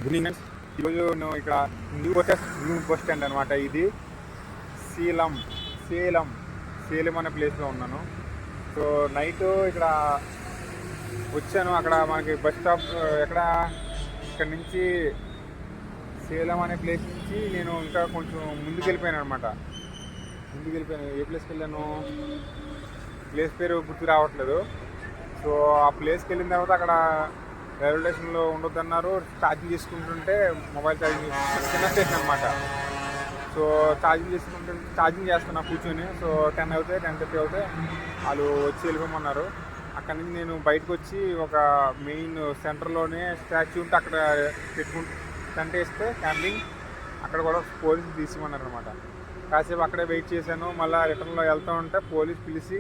Good evening. ఈరోజు నేను ఇక్కడ న్యూ బస్ స్టాండ్ అనమాట. ఇది సేలం సేలం సేలం అనే ప్లేస్లో ఉన్నాను. సో నైట్ ఇక్కడ వచ్చాను. అక్కడ మనకి బస్ స్టాప్ ఇక్కడ నుంచి సేలం అనే ప్లేస్ నుంచి నేను ఇంకా కొంచెం ముందుకు వెళ్ళిపోయాను అనమాట. ఏ ప్లేస్కి వెళ్ళాను, ప్లేస్ పేరు గుర్తు రావట్లేదు. సో ఆ ప్లేస్కి వెళ్ళిన తర్వాత అక్కడ రైల్వే స్టేషన్లో ఉండొద్దన్నారు. ఛార్జింగ్ చేసుకుంటుంటే మొబైల్ ఛార్జింగ్ చిన్న స్టేషన్ అనమాట. సో ఛార్జింగ్ చేస్తున్నా కూర్చొని. సో 10 అవుతాయి, 10:30 అవుతాయి, వాళ్ళు వచ్చి వెళ్ళిపోమన్నారు. అక్కడ నుంచి నేను బయటకు వచ్చి ఒక మెయిన్ సెంటర్లోనే స్టాచ్యూ ఉంటే అక్కడ టెంట్ వేస్తే క్యాంపింగ్ అక్కడ కూడా పోలీసులు తీసిమన్నారు అనమాట. కాసేపు అక్కడే వెయిట్ చేశాను. మళ్ళీ రిటర్న్లో వెళ్తూ ఉంటే పోలీస్ పిలిచి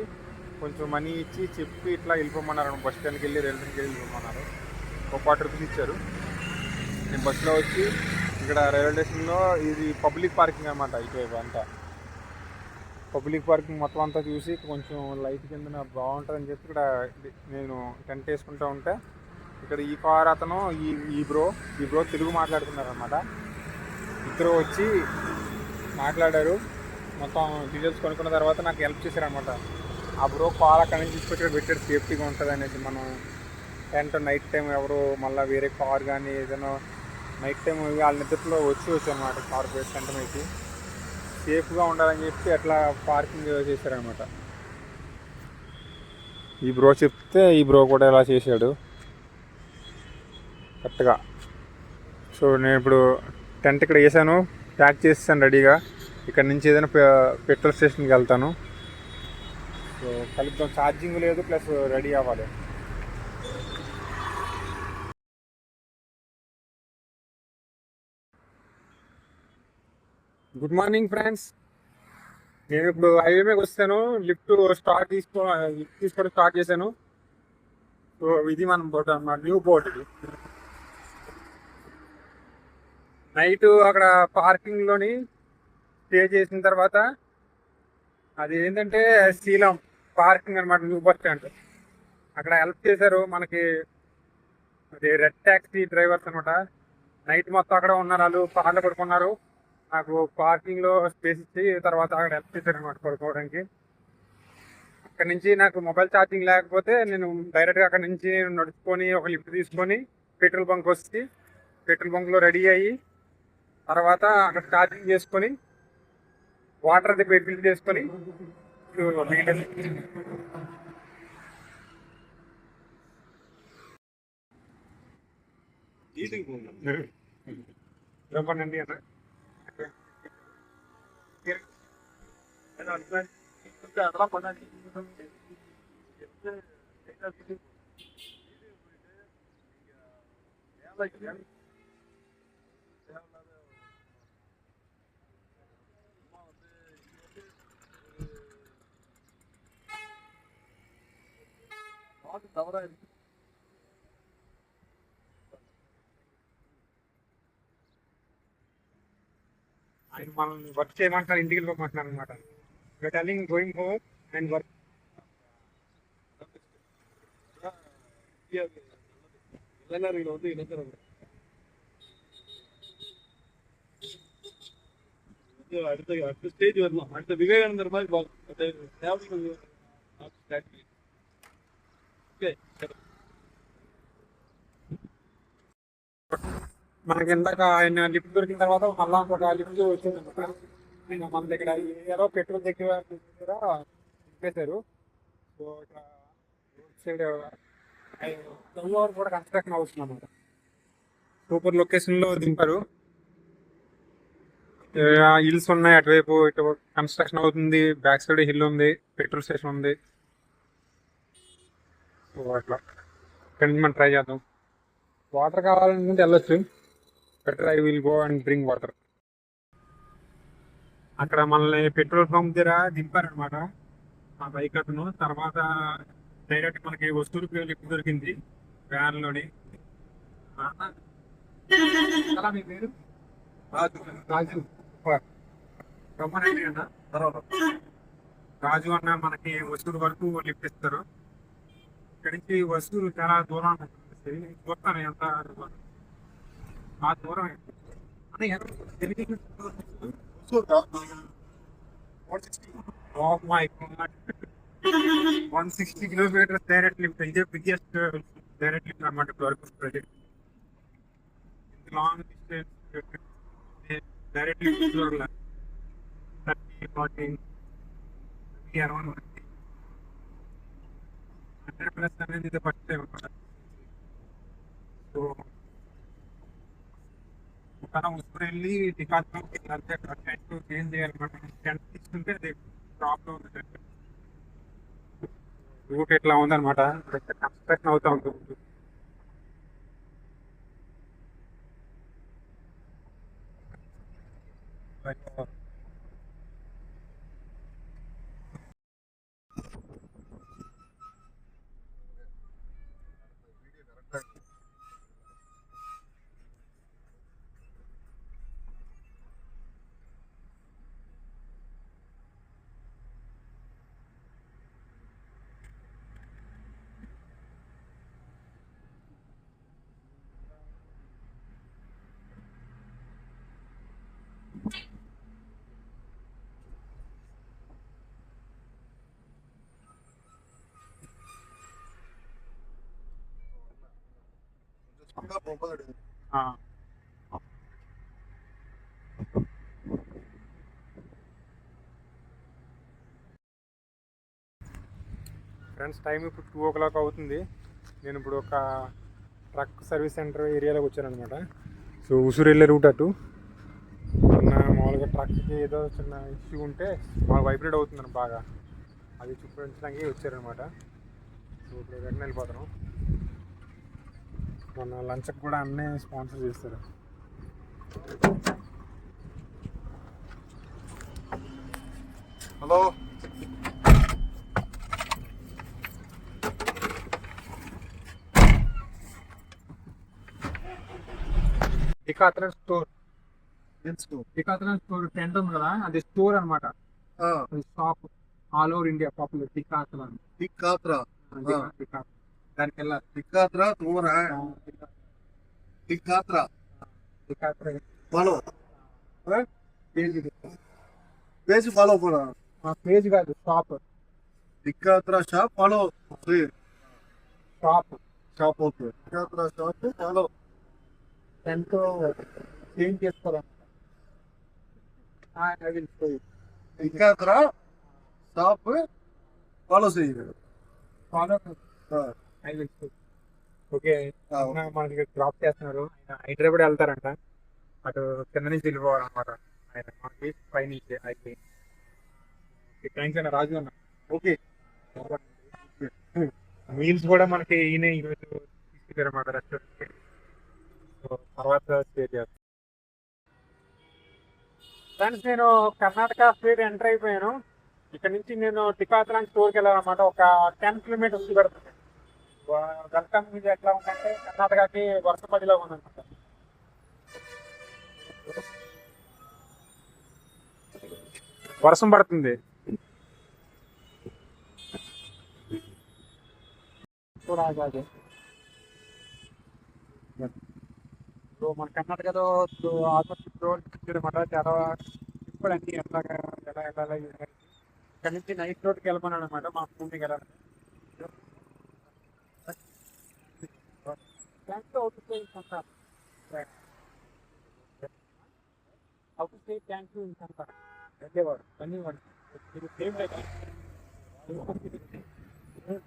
కొంచెం మనీ ఇచ్చి చెప్పి ఇట్లా వెళ్ళిపోమన్నారు. బస్ స్టాండ్కి వెళ్ళి రైల్వే స్టేషన్కి వెళ్ళిపోమన్నారు. ఒక ₹40 ఇచ్చారు. నేను బస్సులో వచ్చి ఇక్కడ రైల్వే స్టేషన్లో ఇది పబ్లిక్ పార్కింగ్ అనమాట. ఇటువైపు అంతా పబ్లిక్ పార్కింగ్ మొత్తం అంతా చూసి కొంచెం లైట్ కింద బాగుంటుందని చెప్పి ఇక్కడ నేను టెంట్ వేసుకుంటూ ఉంటే ఇక్కడ ఈ కార్ అతను ఈ బ్రో తెలుగు మాట్లాడుతున్నారు అనమాట. ఇద్దరు వచ్చి మాట్లాడారు. మొత్తం డీటెయిల్స్ కొనుక్కున్న తర్వాత నాకు హెల్ప్ చేశారనమాట. ఆ బ్రో కార్ అక్కడి నుంచి తీసుకొచ్చి ఇక్కడ పెట్టాడు, సేఫ్టీగా ఉంటుంది అనేసి. మనం టెంట్ నైట్ టైం ఎవరు మళ్ళీ వేరే కార్ కానీ ఏదైనా నైట్ టైం వాళ్ళ నిద్రలో వచ్చి అనమాట కార్ టెంట్ వేసి సేఫ్గా ఉండాలని చెప్పి అట్లా పార్కింగ్ చేశారనమాట. ఈ బ్రో చెప్తే ఈ బ్రో కూడా ఇలా చేశాడు కరెక్ట్గా. సో నేను ఇప్పుడు టెంట్ ఇక్కడ వేసాను, ప్యాక్ చేస్తాను రెడీగా. ఇక్కడ నుంచి ఏదైనా పెట్రోల్ స్టేషన్కి వెళ్తాను. సో కలుద్దాం. ఛార్జింగ్ లేదు, ప్లస్ రెడీ అవ్వాలి. Good morning friends. నేను ఇప్పుడు హైవే మీద వస్తాను. లిఫ్ట్ తీసుకోవడం స్టార్ట్ చేశాను. సో ఇది మన బోట్ అన్నమాట, న్యూ బోట్. ఇది నైట్ అక్కడ పార్కింగ్లోని స్టే చేసిన తర్వాత అది ఏంటంటే సేలం పార్కింగ్ అనమాట, న్యూ బస్ స్టాండ్. అక్కడ హెల్ప్ చేశారు మనకి. అది రెడ్ ట్యాక్సీ డ్రైవర్స్ అనమాట. నైట్ మొత్తం అక్కడ ఉన్నారు, వాళ్ళు కార్లో పడుకున్నారు. నాకు పార్కింగ్లో స్పేస్ ఇచ్చి తర్వాత అక్కడ హెల్ప్ చేశారు అనమాట పడుకోవడానికి. అక్కడ నుంచి నాకు మొబైల్ ఛార్జింగ్ లేకపోతే నేను డైరెక్ట్గా అక్కడ నుంచి నడుచుకొని ఒక లిఫ్ట్ తీసుకొని పెట్రోల్ బంక్ వచ్చి పెట్రోల్ బంక్లో రెడీ అయ్యి తర్వాత అక్కడ ఛార్జింగ్ చేసుకొని వాటర్ దగ్గర ఫిల్ చేసుకొని చెప్పండి అన్న. ఆయన మనల్ని వర్క్ చేయమంటున్నారు, ఇంటికి వెళ్ళిపోమంటున్నారు అనమాట. Telling going home and work. அடுத்த ஸ்டேஜ் வரலாம். அடுத்த விவேகானந்தர் மாதிரி మనకి ఇందాక ఆయన లిఫ్ట్ దొరికిన తర్వాత మళ్ళా ఇంకొక లిఫ్ట్ వచ్చిందనమాట. మన దగ్గర ఏదో పెట్రోల్ దగ్గర చెప్పేశారు. సో ఇక్కడ రోడ్ సైడ్ కూడా కన్స్ట్రక్షన్ అవుతుంది అన్నమాట. సూపర్ లొకేషన్లో దింపారు. హిల్స్ ఉన్నాయి అటువైపు, ఇటు కన్స్ట్రక్షన్ అవుతుంది. బ్యాక్ సైడ్ హిల్ ఉంది, పెట్రోల్ స్టేషన్ ఉంది. సో అట్లా ఇక్కడ నుంచి మనం ట్రై చేద్దాం. వాటర్ కావాలనుకుంటే వెళ్ళొచ్చు. Better I will go and drink water. అక్కడ మనల్ని పెట్రోల్ పంప్ దగ్గర దింపారనమాట మా బైక్ అతను. తర్వాత డైరెక్ట్ మనకి వస్తువులకు లిఫ్ట్ దొరికింది వ్యాన్లోని. అలా మీ పేరు? రాజు అన్న. రాజు అన్న మనకి వస్తువుల వరకు లిఫ్ట్ ఇస్తారు. ఇక్కడి నుంచి వస్తువులు చాలా దూరం చూస్తాను ఎంత ఆ దూరం మై 160 కిలోమీటర్స్ డైరెక్ట్ లిఫ్ట్. ఇదే బిగ్గెస్ట్ డైరెక్ట్ లిఫ్ట్ అనమాట ఇప్పటివరకు project. Long distance direct lift 30, 40 around 100+ అనేది ఇది ఫస్ట్ టైం అనమాట. సో తన ఉసురు వెళ్ళి డికాత్లోకి టెంట్ ఏం చేయాలన్నమాట. టెంట్ తీసుకుంటే అది ప్రాబ్లం ఉంది. రూట్ ఎట్లా ఉందన్నమాట, కన్స్ట్రక్షన్ అవుతా ఉంటుంది. ఫ్రెండ్స్, టైం ఇప్పుడు 2 o'clock అవుతుంది. నేను ఇప్పుడు ఒక ట్రక్ సర్వీస్ సెంటర్ ఏరియాలోకి వచ్చాను అనమాట. సో ఉసూరు వెళ్ళే రూట్ అటు. మొన్న మామూలుగా ట్రక్కి ఏదో చిన్న ఇష్యూ ఉంటే మాకు వైబ్రేట్ అవుతుందని బాగా, అది చూపించడానికి వచ్చారనమాట. సో ఇప్పుడు వెంటనే వెళ్ళిపోతాను. మొన్న లంచ్కి కూడా అన్నీ స్పాన్సర్ చేస్తారు. Hello, Decathlon store. Decathlon store tent ఉంది కదా, అది స్టోర్ అనమాట. Shop all over India popular. Decathlon దానికి వెళ్ళాలి. दिखात्रा तुम्हारा दिखात्रा फॉलो पेज फॉलो करो. పేజ్ కాదు, షాప్. दिखात्रा shop follow shop shop okay दिखात्रा शॉप फॉलो టెంట్ చేంజ్ చేసుకోవాలి. दिखात्रा शॉप फॉलो सही ఫాలో हाँ ఓకే. మనకి డ్రాప్ చేస్తున్నారు. ఆయన హైదరాబాద్ వెళ్తారంట. అటు కింద నుంచి వెళ్ళిపోవాలన్నమాట. ఆయన మనకి పై నుంచి అయితే థ్యాంక్స్ అన్న రాజు అన్న. ओके మీల్స్ కూడా మనకి ఈయన ఈరోజు తీసుకెళ్ళారన్నమాట రెస్టారెంట్కి. సో తర్వాత షేర్ చేస్తాను. ఫ్రెండ్స్, నేను కర్ణాటక స్టేట్ ఎంటర్ అయిపోయాను. ఇక్కడ నుంచి నేను డికాథ్లాన్ స్టోర్కి వెళ్ళాలన్నమాట. ఒక 10 kilometers పెడుతుంది. వెల్కమ్ మీద ఎట్లా ఉందంటే కర్ణాటకకి వర్షపడిలో ఉందన్నమాట. వర్షం పడుతుంది. మన కర్ణాటకలో ఆల్మోస్ట్ రోడ్ అనమాట. చాలా సింపుల్ అన్ని ఎలా వెళ్ళాలి. ఇక్కడ నుంచి నైట్ రోడ్కి వెళ్ళమన్నాడు అనమాట. మా భూమికి వెళ్ళాలి.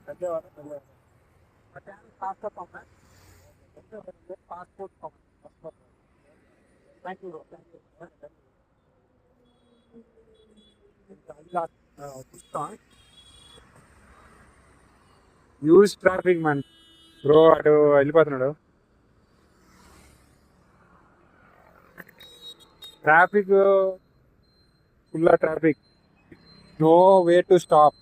ధన్యవాదాలు. ధన్యవాదాలు. Passport thank you. Huge traffic man bro, అటు వెళ్ళిపోతున్నాడు. Traffic full traffic, no way to stop.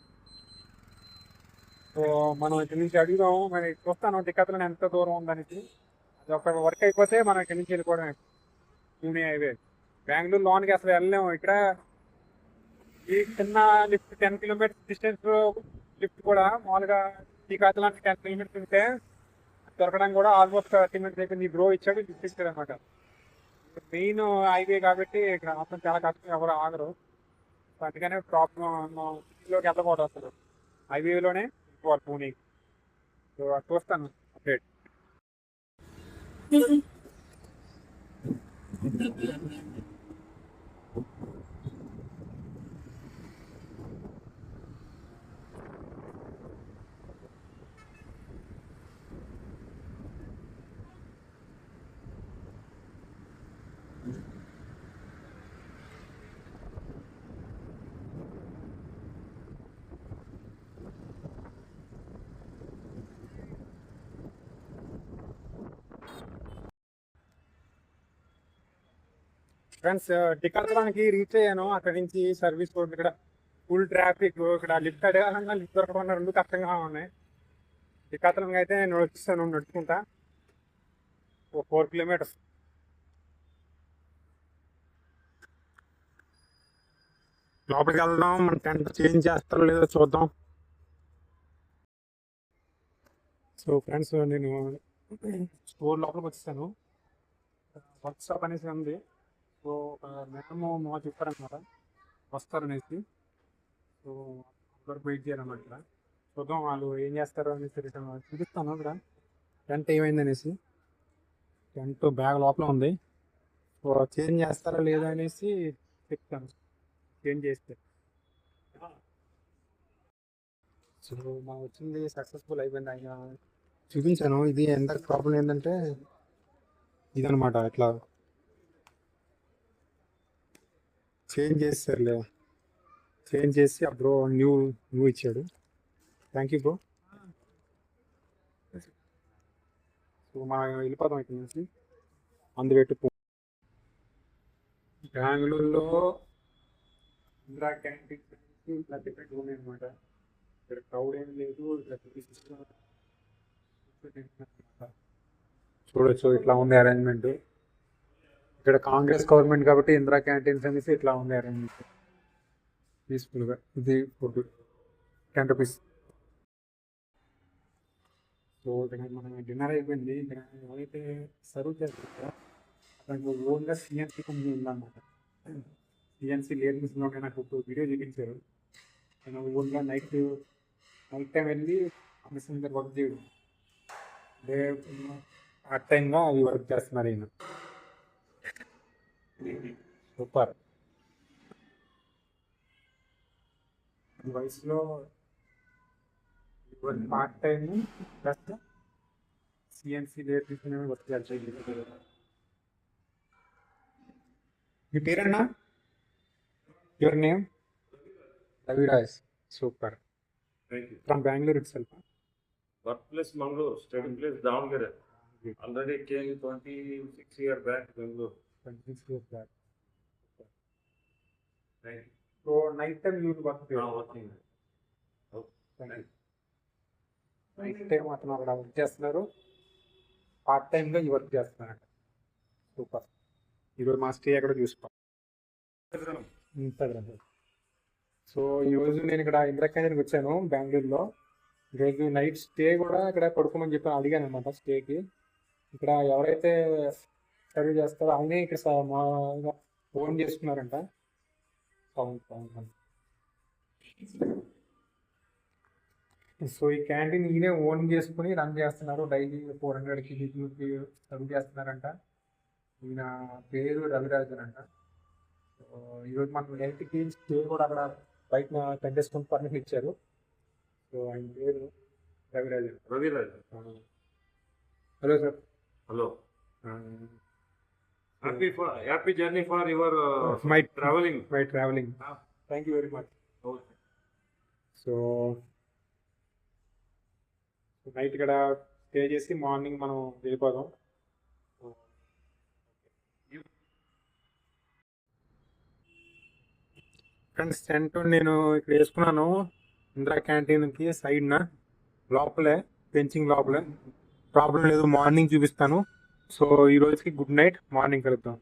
So మనం ఇక్కడి నుంచి అడుగుదాం. మరి చూస్తాను డికాథ్లాన్ ఎంత దూరం ఉందనేసి. అది ఒక వర్క్ అయిపోతే మనం ఇక్కడి నుంచి వెళ్ళిపోవడమే. పూణే హైవే బెంగళూరు లోనికి అసలు వెళ్ళలేము. ఇక్కడ ఈ చిన్న లిఫ్ట్ 10 kilometers డిస్టెన్స్ లిఫ్ట్ కూడా మామూలుగా డికాథ్లాన్ 10 kilometers ఉంటే దొరకడం కూడా ఆల్మోస్ట్ 30 minutes అయిపోయింది. ఈ బ్రో ఇచ్చాడు, లిఫ్ట్ ఇచ్చాడు అనమాట. మెయిన్ హైవే కాబట్టి ఇక్కడ మొత్తం చాలా కష్టం, ఎవరు ఆగరు. సో అందుకనే ప్రాబ్లం సిటీలోకి వెళ్ళకూడదు అసలు, హైవేలోనే పోవాలి పూణేకి. సో అది చూస్తాను అప్డేట్. ఫ్రెండ్స్ టికాత్రానికి రీచ్ అయ్యాను. అక్కడి నుంచి సర్వీస్ రోడ్ ఇక్కడ ఫుల్ ట్రాఫిక్, ఇక్కడ లిఫ్ట్ అడగాలన్నా లిఫ్ట్ దొరకకుండా రెండు కష్టంగా ఉన్నాయి. టికాత్రానికి అయితే నేను వచ్చేసాను నడుచుకుంటా, ఓ 4 కిలోమీటర్స్. లోపలికి వెళ్దాం, మన టెంట్ చేంజ్ చేస్తారో లేదో చూద్దాం. సో ఫ్రెండ్స్ నేను స్టోర్ లోపలికి వచ్చేసాను. వర్క్ షాప్ అనేసి ఉంది. సో మేము మా చెప్పారనమాట వస్తారనేసి. సో అందరికి వెయిట్ చేయాలన్నమాట. ఇక్కడ చూద్దాం వాళ్ళు ఏం చేస్తారో అనేసి రిటర్న్ చూపిస్తాను. ఇక్కడ టెంట్ ఏమైంది అనేసి, టెంట్ బ్యాగ్ లోపల ఉంది. సో చేంజ్ చేస్తారా లేదా అనేసి చెప్తాను, చేంజ్ చేస్తే. సో మా వచ్చింది సక్సెస్ఫుల్ అయిపోయింది. ఆయన చూపించాను. ఇది ఎంత ప్రాబ్లం ఏంటంటే ఇదనమాట, ఇట్లా చేంజ్ చేస్తారులే, చేంజ్ చేసి ఆ బ్రో న్యూ ఇచ్చాడు. Thank you bro. సో మా వెళ్ళిపోతాం ఇక్కడ నుంచి. అందువెట్టు బెంగళూరులో ఇందిరా క్యాంటీన్ ఇట్లా డిఫరెంట్ ఉన్నాయి అనమాట. ఇక్కడ క్రౌడ్ ఏం లేదు. చూడొచ్చు ఇట్లా ఉంది అరేంజ్మెంట్. ఇక్కడ కాంగ్రెస్ గవర్నమెంట్ కాబట్టి ఇందిరా క్యాంటీన్స్ అనేసి ఇట్లా ఉంది అరేంజ్మెంట్ పీస్ఫుల్గా. ఇది ఫుడ్ 10 రూపీస్. సో ఇక్కడ మనం డిన్నర్ అయిపోయింది. ఇక్కడ ఏమైతే సర్వ్ చేస్తారు దాంట్లో ఓన్గా సిఎన్సీ కంపెనీ ఉందన్నమాట. సిఎన్సీ లేడీస్లో నాకు వీడియో చూపించారు. నేను ఓన్గా నైట్ టైం వెళ్ళి మిషన్ దగ్గర వర్క్ చేయడం, డే పార్ట్ టైంగా అవి వర్క్ చేస్తున్నారు ఈయన. సూపర్. ఈ వయసులో part time plus CNC ladies work చేయాలి. మీ పేరన్నా? Your name? Raviraj. Super. Thank you. From Bengaluru itself. Birthplace Mangalore, study place Davangere. Already came 26 years back Bangalore. 26 years back. Thank you. So night time you work there? Now working. Oh, Thank you. Night time అతను అక్కడ work చేస్తున్నారు, part టైంగా ఈ work చేస్తున్నారు. Super. ఈరోజు మా stay ఎక్కడ చూసుకోవాలి, Instagram. So ఈరోజు నేను ఇక్కడ ఇందిరా క్యాంటీన్కి వచ్చాను బెంగళూరులో. ఈరోజు నైట్ స్టే కూడా ఇక్కడ పడుకోమని చెప్పి అడిగాను అనమాట స్టేకి. ఇక్కడ ఎవరైతే సర్వ్ చేస్తారో ఆయనే ఇక్కడ మా ఫోన్ చేసుకున్నారంట. సో ఈ క్యాంటీన్ ఈయనే ఓన్ చేసుకుని రన్ చేస్తున్నారు. డైలీ 400కి సర్వ్ చేస్తున్నారంట. ఈయన పేరు రవిరాజన్ అంట. సో ఈరోజు మనకు నైట్కి స్టే కూడా అక్కడ బయట టెంటేసుకుని పర్మిషన్ ఇచ్చారు. సో ఆయన పేరు రవిరాజన్. Raviraj. Hello sir. Hello. Happy journey for your my traveling. Travelling. Thank you very much. Okay. So night ఇక్కడ స్టే చేసి మార్నింగ్ మనం వెళ్ళిపోదాం. ఫ్రెండ్స్ టెంట్ నేను ఇక్కడ వేసుకున్నాను ఇందిరా క్యాంటీన్కి సైడ్న, లోపలే ఫెన్సింగ్ లోపలే. ప్రాబ్లం లేదు, మార్నింగ్ చూపిస్తాను. సో ఈ రోజుకి గుడ్ నైట్, మార్నింగ్ కలుద్దాం.